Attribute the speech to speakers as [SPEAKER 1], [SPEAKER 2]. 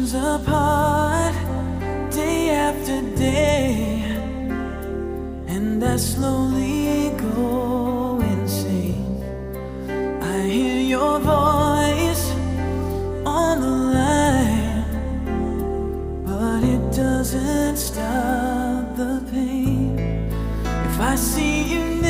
[SPEAKER 1] driftions apart, day after day, and I slowly go insane. I hear your voice on the line, but it doesn't stop the pain. If I see you